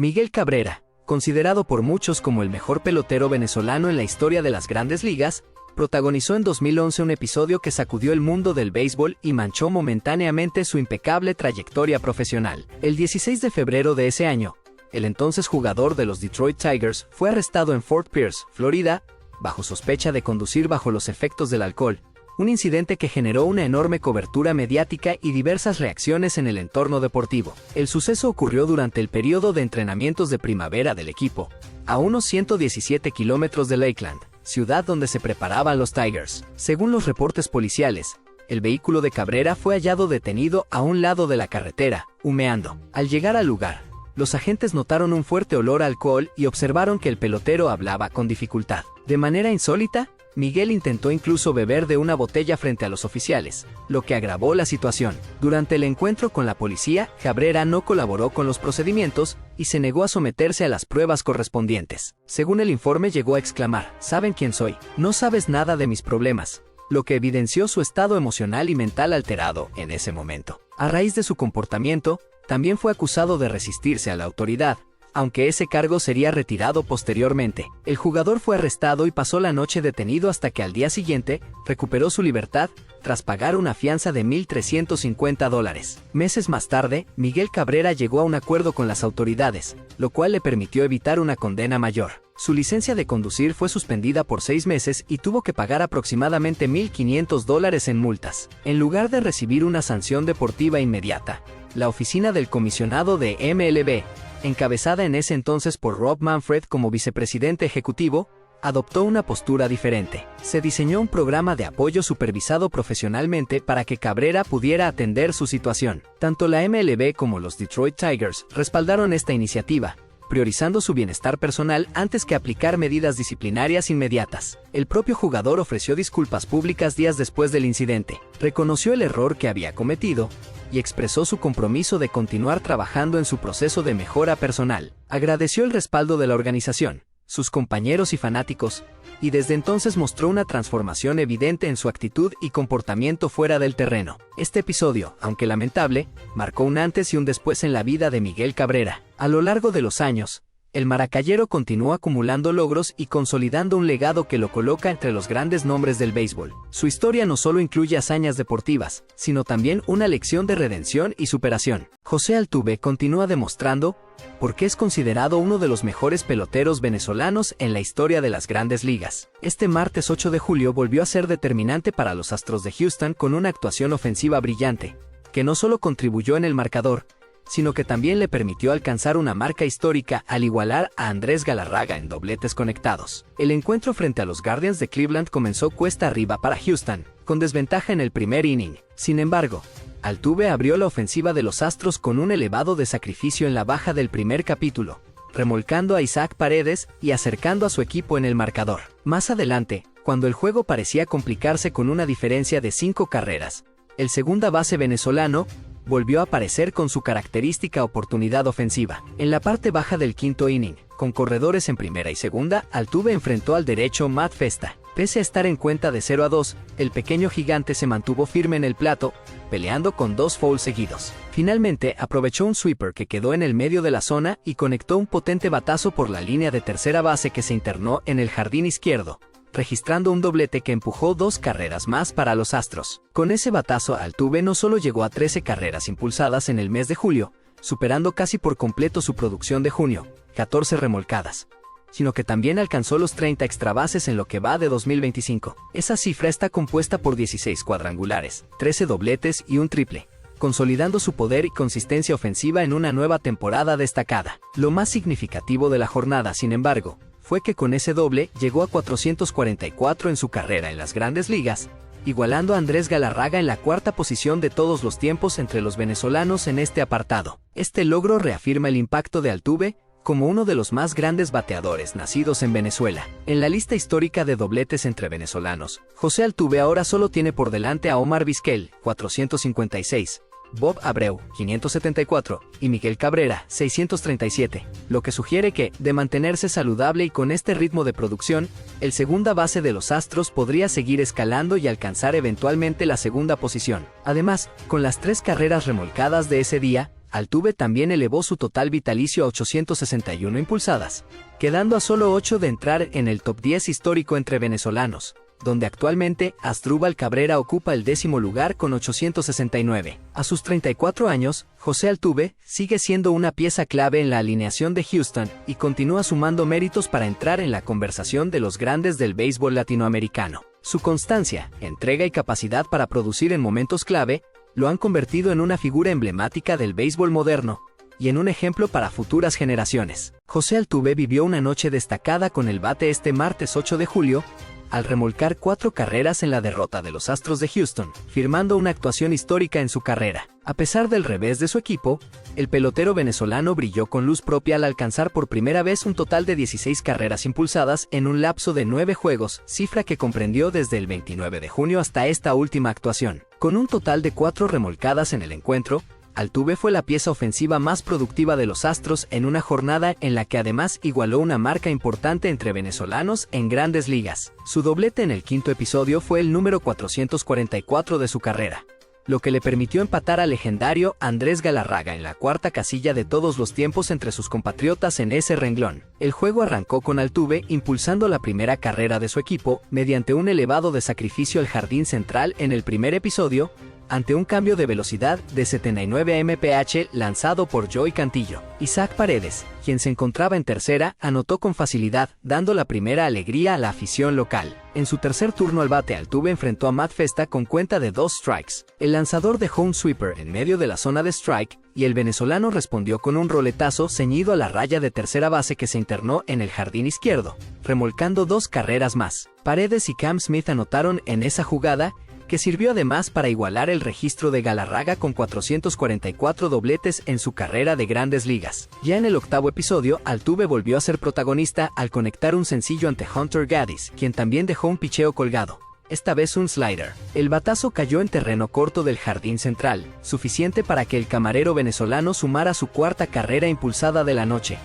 Miguel Cabrera, considerado por muchos como el mejor pelotero venezolano en la historia de las grandes ligas, protagonizó en 2011 un episodio que sacudió el mundo del béisbol y manchó momentáneamente su impecable trayectoria profesional. El 16 de febrero de ese año, el entonces jugador de los Detroit Tigers fue arrestado en Fort Pierce, Florida, bajo sospecha de conducir bajo los efectos del alcohol, un incidente que generó una enorme cobertura mediática y diversas reacciones en el entorno deportivo. El suceso ocurrió durante el periodo de entrenamientos de primavera del equipo, a unos 117 kilómetros de Lakeland, ciudad donde se preparaban los Tigers. Según los reportes policiales, el vehículo de Cabrera fue hallado detenido a un lado de la carretera, humeando. Al llegar al lugar, los agentes notaron un fuerte olor a alcohol y observaron que el pelotero hablaba con dificultad. De manera insólita, Miguel intentó incluso beber de una botella frente a los oficiales, lo que agravó la situación. Durante el encuentro con la policía, Cabrera no colaboró con los procedimientos y se negó a someterse a las pruebas correspondientes. Según el informe, llegó a exclamar: "¿Saben quién soy? No sabes nada de mis problemas", lo que evidenció su estado emocional y mental alterado en ese momento. A raíz de su comportamiento, también fue acusado de resistirse a la autoridad, aunque ese cargo sería retirado posteriormente. El jugador fue arrestado y pasó la noche detenido hasta que al día siguiente recuperó su libertad tras pagar una fianza de $1,350. Meses más tarde, Miguel Cabrera llegó a un acuerdo con las autoridades, lo cual le permitió evitar una condena mayor. Su licencia de conducir fue suspendida por 6 meses y tuvo que pagar aproximadamente $1,500 en multas. En lugar de recibir una sanción deportiva inmediata, la oficina del comisionado de MLB, encabezada en ese entonces por Rob Manfred como vicepresidente ejecutivo, adoptó una postura diferente. Se diseñó un programa de apoyo supervisado profesionalmente para que Cabrera pudiera atender su situación. Tanto la MLB como los Detroit Tigers respaldaron esta iniciativa, priorizando su bienestar personal antes que aplicar medidas disciplinarias inmediatas. El propio jugador ofreció disculpas públicas días después del incidente, reconoció el error que había cometido y expresó su compromiso de continuar trabajando en su proceso de mejora personal. Agradeció el respaldo de la organización, sus compañeros y fanáticos, y desde entonces mostró una transformación evidente en su actitud y comportamiento fuera del terreno. Este episodio, aunque lamentable, marcó un antes y un después en la vida de Miguel Cabrera. A lo largo de los años, el maracayero continuó acumulando logros y consolidando un legado que lo coloca entre los grandes nombres del béisbol. Su historia no solo incluye hazañas deportivas, sino también una lección de redención y superación. José Altuve continúa demostrando por qué es considerado uno de los mejores peloteros venezolanos en la historia de las grandes ligas. Este martes 8 de julio volvió a ser determinante para los Astros de Houston con una actuación ofensiva brillante, que no solo contribuyó en el marcador, sino que también le permitió alcanzar una marca histórica al igualar a Andrés Galarraga en dobletes conectados. El encuentro frente a los Guardians de Cleveland comenzó cuesta arriba para Houston, con desventaja en el primer inning. Sin embargo, Altuve abrió la ofensiva de los Astros con un elevado de sacrificio en la baja del primer capítulo, remolcando a Isaac Paredes y acercando a su equipo en el marcador. Más adelante, cuando el juego parecía complicarse con una diferencia de 5 carreras, el segunda base venezolano volvió a aparecer con su característica oportunidad ofensiva. En la parte baja del quinto inning, con corredores en primera y segunda, Altuve enfrentó al derecho Matt Festa. Pese a estar en cuenta de 0-2, el pequeño gigante se mantuvo firme en el plato, peleando con 2 fouls seguidos. Finalmente, aprovechó un sweeper que quedó en el medio de la zona y conectó un potente batazo por la línea de tercera base que se internó en el jardín izquierdo, registrando un doblete que empujó 2 carreras más para los Astros. Con ese batazo, Altuve no solo llegó a 13 carreras impulsadas en el mes de julio, superando casi por completo su producción de junio, 14 remolcadas, sino que también alcanzó los 30 extrabases en lo que va de 2025. Esa cifra está compuesta por 16 cuadrangulares, 13 dobletes y un triple, consolidando su poder y consistencia ofensiva en una nueva temporada destacada. Lo más significativo de la jornada, sin embargo, fue que con ese doble llegó a 444 en su carrera en las grandes ligas, igualando a Andrés Galarraga en la 4ª posición de todos los tiempos entre los venezolanos en este apartado. Este logro reafirma el impacto de Altuve como uno de los más grandes bateadores nacidos en Venezuela. En la lista histórica de dobletes entre venezolanos, José Altuve ahora solo tiene por delante a Omar Vizquel, 456, Bob Abreu, 574, y Miguel Cabrera, 637, lo que sugiere que, de mantenerse saludable y con este ritmo de producción, el segunda base de los Astros podría seguir escalando y alcanzar eventualmente la segunda posición. Además, con las 3 carreras remolcadas de ese día, Altuve también elevó su total vitalicio a 861 impulsadas, quedando a solo 8 de entrar en el top 10 histórico entre venezolanos, donde actualmente Asdrúbal Cabrera ocupa el 10º lugar con 869. A sus 34 años, José Altuve sigue siendo una pieza clave en la alineación de Houston y continúa sumando méritos para entrar en la conversación de los grandes del béisbol latinoamericano. Su constancia, entrega y capacidad para producir en momentos clave lo han convertido en una figura emblemática del béisbol moderno y en un ejemplo para futuras generaciones. José Altuve vivió una noche destacada con el bate este martes 8 de julio, al remolcar 4 carreras en la derrota de los Astros de Houston, firmando una actuación histórica en su carrera. A pesar del revés de su equipo, el pelotero venezolano brilló con luz propia al alcanzar por primera vez un total de 16 carreras impulsadas en un lapso de 9 juegos, cifra que comprendió desde el 29 de junio hasta esta última actuación. Con un total de 4 remolcadas en el encuentro, Altuve fue la pieza ofensiva más productiva de los Astros en una jornada en la que además igualó una marca importante entre venezolanos en grandes ligas. Su doblete en el 5º episodio fue el número 444 de su carrera, lo que le permitió empatar al legendario Andrés Galarraga en la 4ª casilla de todos los tiempos entre sus compatriotas en ese renglón. El juego arrancó con Altuve impulsando la primera carrera de su equipo mediante un elevado de sacrificio al jardín central en el primer episodio, ante un cambio de velocidad de 79 mph lanzado por Joey Cantillo. Isaac Paredes, quien se encontraba en tercera, anotó con facilidad, dando la primera alegría a la afición local. En su tercer turno al bate, Altuve enfrentó a Matt Festa con cuenta de 2 strikes. El lanzador dejó un sweeper en medio de la zona de strike, y el venezolano respondió con un roletazo ceñido a la raya de tercera base que se internó en el jardín izquierdo, remolcando 2 carreras más. Paredes y Cam Smith anotaron en esa jugada, que sirvió además para igualar el registro de Galarraga con 444 dobletes en su carrera de grandes ligas. Ya en el 8º episodio, Altuve volvió a ser protagonista al conectar un sencillo ante Hunter Gaddis, quien también dejó un picheo colgado, esta vez un slider. El batazo cayó en terreno corto del jardín central, suficiente para que el camarero venezolano sumara su 4ª carrera impulsada de la noche,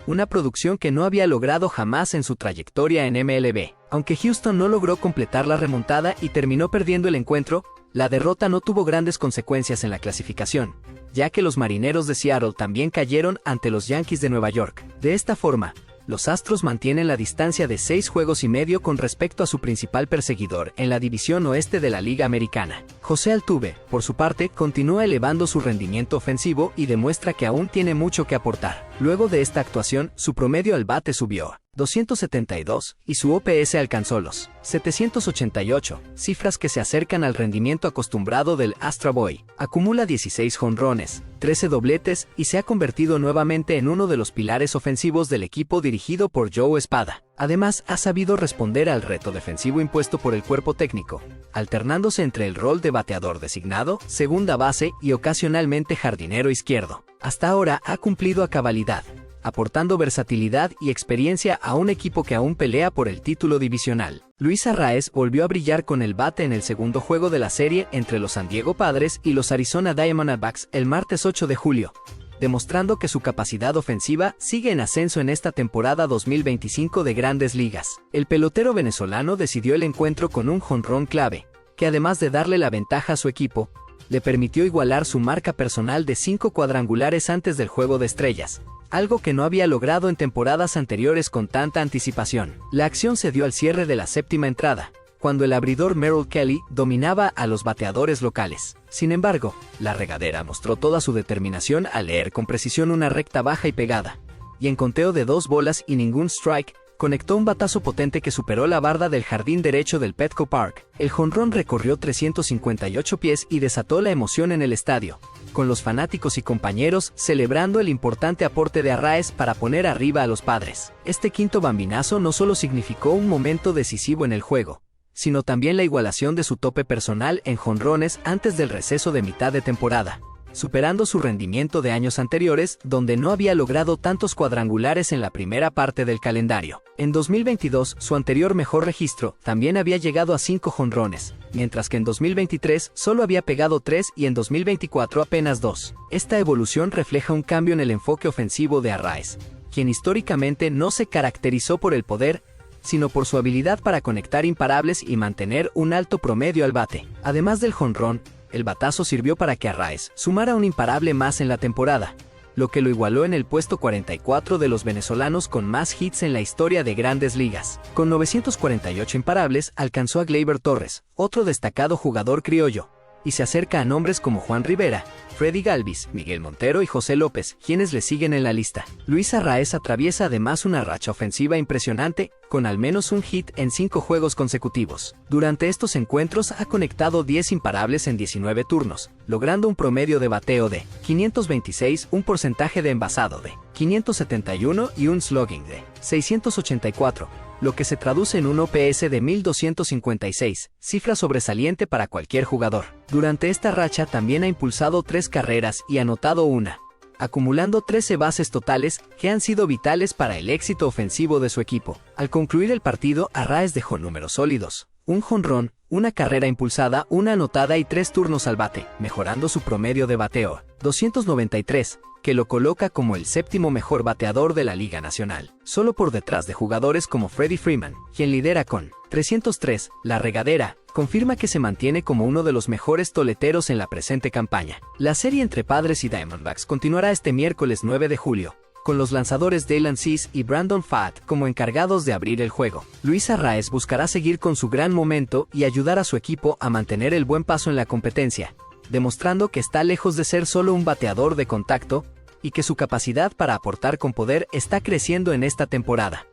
una producción que no había logrado jamás en su trayectoria en MLB. Aunque Houston no logró completar la remontada y terminó perdiendo el encuentro, la derrota no tuvo grandes consecuencias en la clasificación, ya que los Marineros de Seattle también cayeron ante los Yankees de Nueva York. De esta forma, los Astros mantienen la distancia de 6 juegos y medio con respecto a su principal perseguidor en la división oeste de la Liga Americana. José Altuve, por su parte, continúa elevando su rendimiento ofensivo y demuestra que aún tiene mucho que aportar. Luego de esta actuación, su promedio al bate subió a 272 y su OPS alcanzó los 788, cifras que se acercan al rendimiento acostumbrado del Astro Boy. Acumula 16 jonrones, 13 dobletes y se ha convertido nuevamente en uno de los pilares ofensivos del equipo dirigido por Joe Espada. Además, ha sabido responder al reto defensivo impuesto por el cuerpo técnico, alternándose entre el rol de bateador designado, segunda base y ocasionalmente jardinero izquierdo. Hasta ahora ha cumplido a cabalidad, aportando versatilidad y experiencia a un equipo que aún pelea por el título divisional. Luis Arraez volvió a brillar con el bate en el segundo juego de la serie entre los San Diego Padres y los Arizona Diamondbacks el martes 8 de julio, demostrando que su capacidad ofensiva sigue en ascenso en esta temporada 2025 de Grandes Ligas. El pelotero venezolano decidió el encuentro con un jonrón clave, que además de darle la ventaja a su equipo, le permitió igualar su marca personal de 5 cuadrangulares antes del Juego de Estrellas, algo que no había logrado en temporadas anteriores con tanta anticipación. La acción se dio al cierre de la 7ª entrada, cuando el abridor Merrill Kelly dominaba a los bateadores locales. Sin embargo, la regadera mostró toda su determinación al leer con precisión una recta baja y pegada, y en conteo de 2 bolas y ningún strike, conectó un batazo potente que superó la barda del jardín derecho del Petco Park. El jonrón recorrió 358 pies y desató la emoción en el estadio, con los fanáticos y compañeros celebrando el importante aporte de Arraez para poner arriba a los Padres. Este quinto bambinazo no solo significó un momento decisivo en el juego, sino también la igualación de su tope personal en jonrones antes del receso de mitad de temporada, superando su rendimiento de años anteriores, donde no había logrado tantos cuadrangulares en la primera parte del calendario. En 2022, su anterior mejor registro también había llegado a 5 jonrones, mientras que en 2023 solo había pegado 3 y en 2024 apenas 2. Esta evolución refleja un cambio en el enfoque ofensivo de Arraez, quien históricamente no se caracterizó por el poder, sino por su habilidad para conectar imparables y mantener un alto promedio al bate. Además del jonrón, El batazo sirvió para que Arraez sumara un imparable más en la temporada, lo que lo igualó en el puesto 44 de los venezolanos con más hits en la historia de Grandes Ligas. Con 948 imparables, alcanzó a Gleyber Torres, otro destacado jugador criollo, y se acerca a nombres como Juan Rivera, Freddy Galvis, Miguel Montero y José López, quienes le siguen en la lista. Luis Arraez atraviesa además una racha ofensiva impresionante, con al menos un hit en 5 juegos consecutivos. Durante estos encuentros ha conectado 10 imparables en 19 turnos, logrando un promedio de bateo de 526, un porcentaje de envasado de 571 y un slugging de 684. Lo que se traduce en un OPS de 1256, cifra sobresaliente para cualquier jugador. Durante esta racha también ha impulsado 3 carreras y anotado una, acumulando 13 bases totales que han sido vitales para el éxito ofensivo de su equipo. Al concluir el partido, Arraez dejó números sólidos: un jonrón, una carrera impulsada, una anotada y 3 turnos al bate, mejorando su promedio de bateo 293, que lo coloca como el 7º mejor bateador de la Liga Nacional, solo por detrás de jugadores como Freddie Freeman, quien lidera con 303. La regadera confirma que se mantiene como uno de los mejores toleteros en la presente campaña. La serie entre Padres y Diamondbacks continuará este miércoles 9 de julio, con los lanzadores Daylan Cease y Brandon Pfaadt como encargados de abrir el juego. Luis Arraez buscará seguir con su gran momento y ayudar a su equipo a mantener el buen paso en la competencia, demostrando que está lejos de ser solo un bateador de contacto y que su capacidad para aportar con poder está creciendo en esta temporada.